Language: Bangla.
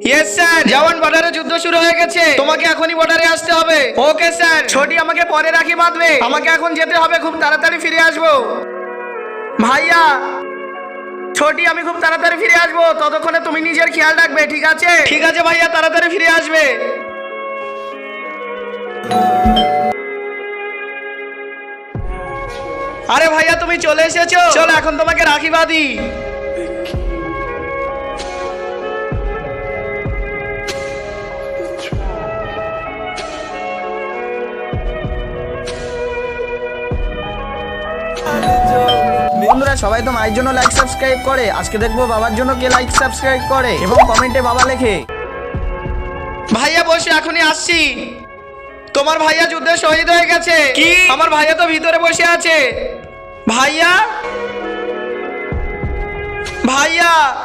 ইয়েস স্যার, জওয়ান বর্ডারে যুদ্ধ শুরু হয়ে গেছে, তোমাকে এখনই বর্ডারে আসতে হবে। Okay sir. ছোটি আমাকে পরে রাখি বাঁধবে, আমাকে এখন যেতে হবে, খুব তাড়াতাড়ি ফিরে আসবো। ভাইয়া ছোটি, আমি খুব তাড়াতাড়ি ফিরে আসবো, ততক্ষণে তুমি নিজের খেয়াল রাখবে, ঠিক আছে? ঠিক আছে ভাইয়া, তাড়াতাড়ি ফিরে আসবে। আরে ভাইয়া তুমি চলে এসেছো, চলো এখন তোমাকে রাখি বাঁধি। বন্ধুরা সবাই তো মায়ের জন্য লাইক সাবস্ক্রাইব করে, আজকে দেখবো বাবার জন্য কে লাইক সাবস্ক্রাইব করে এবং কমেন্টে বাবা লেখে। ভাইয়া বসে, এখনই আসছি। তোমার ভাইয়া যুদ্ধে শহীদ হয়ে গেছে। কি? আমার ভাইয়া তো ভিতরে বসে আছে। ভাইয়া, ভাইয়া।